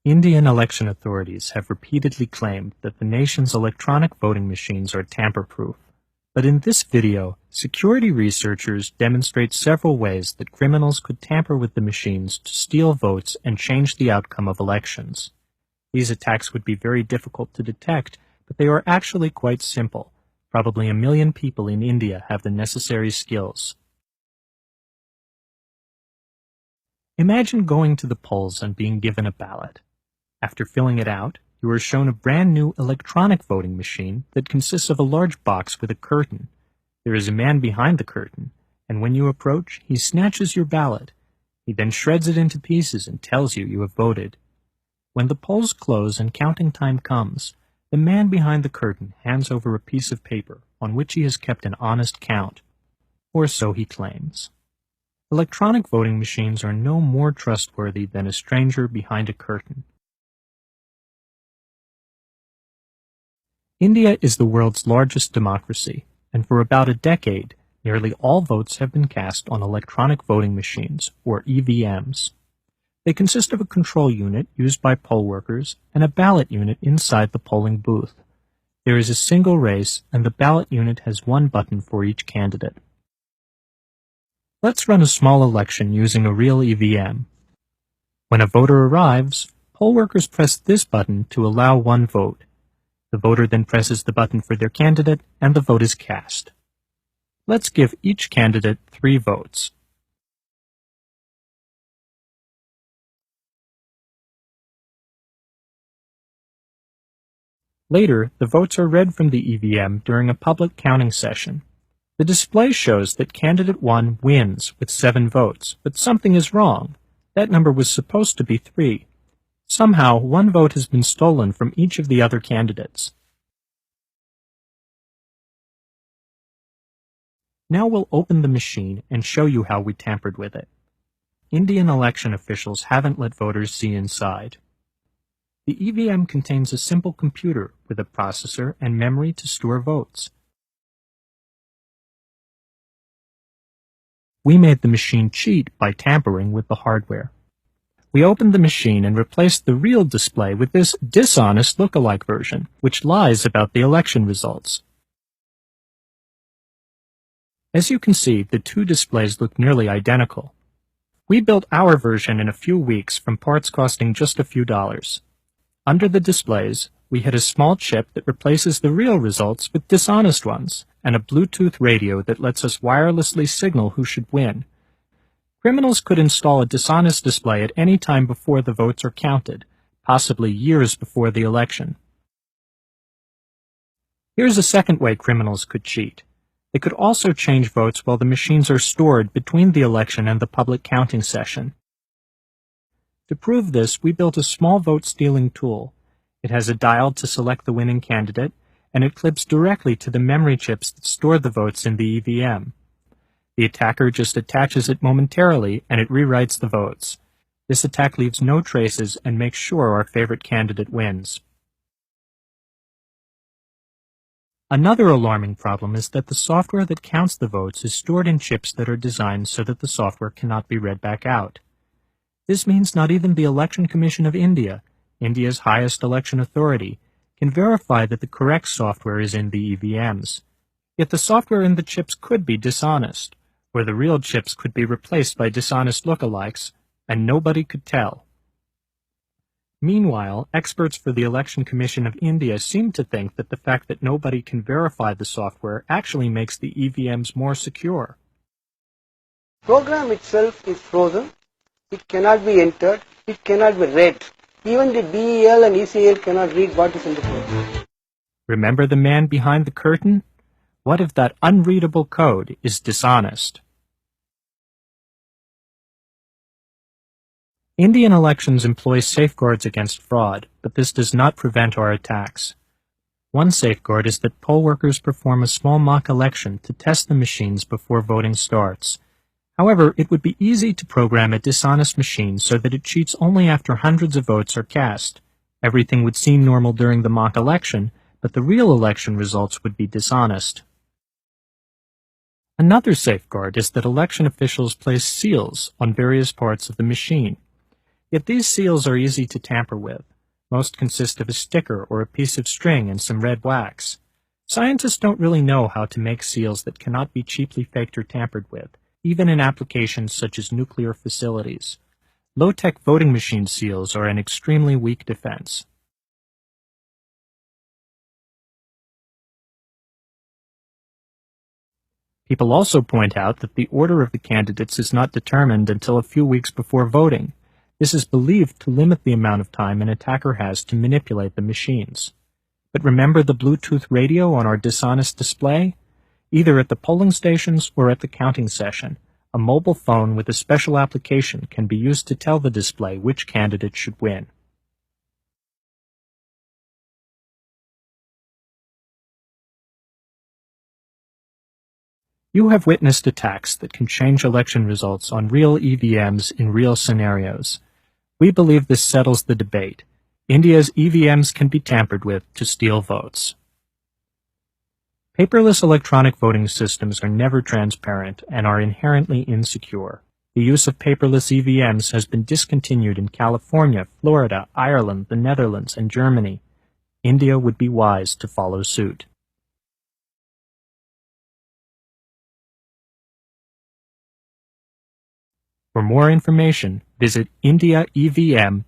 Indian election authorities have repeatedly claimed that the nation's electronic voting machines are tamper-proof. But in this video, security researchers demonstrate several ways that criminals could tamper with the machines to steal votes and change the outcome of elections. These attacks would be very difficult to detect, but they are actually quite simple. Probably 1 million people in India have the necessary skills. Imagine going to the polls and being given a ballot. After filling it out, you are shown a brand new electronic voting machine that consists of a large box with a curtain. There is a man behind the curtain, and when you approach, he snatches your ballot. He then shreds it into pieces and tells you you have voted. When the polls close and counting time comes, the man behind the curtain hands over a piece of paper on which he has kept an honest count, or so he claims. Electronic voting machines are no more trustworthy than a stranger behind a curtain. India is the world's largest democracy, and for about a decade, nearly all votes have been cast on electronic voting machines, or EVMs. They consist of a control unit used by poll workers and a ballot unit inside the polling booth. There is a single race, and the ballot unit has one button for each candidate. Let's run a small election using a real EVM. When a voter arrives, poll workers press this button to allow one vote. The voter then presses the button for their candidate, and the vote is cast. Let's give each candidate 3 votes. Later, the votes are read from the EVM during a public counting session. The display shows that candidate 1 wins with 7 votes, but something is wrong. That number was supposed to be 3. Somehow, 1 vote has been stolen from each of the other candidates. Now we'll open the machine and show you how we tampered with it. Indian election officials haven't let voters see inside. The EVM contains a simple computer with a processor and memory to store votes. We made the machine cheat by tampering with the hardware. We opened the machine and replaced the real display with this dishonest look-alike version, which lies about the election results. As you can see, the 2 displays look nearly identical. We built our version in a few weeks from parts costing just a few dollars. Under the displays, we had a small chip that replaces the real results with dishonest ones, and a Bluetooth radio that lets us wirelessly signal who should win. Criminals could install a dishonest display at any time before the votes are counted, possibly years before the election. Here's a second way criminals could cheat. They could also change votes while the machines are stored between the election and the public counting session. To prove this, we built a small vote-stealing tool. It has a dial to select the winning candidate, and it clips directly to the memory chips that store the votes in the EVM. The attacker just attaches it momentarily, and it rewrites the votes. This attack leaves no traces and makes sure our favorite candidate wins. Another alarming problem is that the software that counts the votes is stored in chips that are designed so that the software cannot be read back out. This means not even the Election Commission of India, India's highest election authority, can verify that the correct software is in the EVMs. Yet the software in the chips could be dishonest, or the real chips could be replaced by dishonest lookalikes, and nobody could tell. Meanwhile, experts for the Election Commission of India seem to think that the fact that nobody can verify the software actually makes the EVMs more secure. The program itself is frozen. It cannot be entered. It cannot be read. Even the DEL and ECL cannot read what is in the program. Remember the man behind the curtain? What if that unreadable code is dishonest? Indian elections employ safeguards against fraud, but this does not prevent our attacks. One safeguard is that poll workers perform a small mock election to test the machines before voting starts. However, it would be easy to program a dishonest machine so that it cheats only after hundreds of votes are cast. Everything would seem normal during the mock election, but the real election results would be dishonest. Another safeguard is that election officials place seals on various parts of the machine. Yet these seals are easy to tamper with. Most consist of a sticker or a piece of string and some red wax. Scientists don't really know how to make seals that cannot be cheaply faked or tampered with, even in applications such as nuclear facilities. Low-tech voting machine seals are an extremely weak defense. People also point out that the order of the candidates is not determined until a few weeks before voting. This is believed to limit the amount of time an attacker has to manipulate the machines. But remember the Bluetooth radio on our dishonest display? Either at the polling stations or at the counting session, a mobile phone with a special application can be used to tell the display which candidate should win. You have witnessed attacks that can change election results on real EVMs in real scenarios. We believe this settles the debate. India's EVMs can be tampered with to steal votes. Paperless electronic voting systems are never transparent and are inherently insecure. The use of paperless EVMs has been discontinued in California, Florida, Ireland, the Netherlands, and Germany. India would be wise to follow suit. For more information, visit indiaevm.org.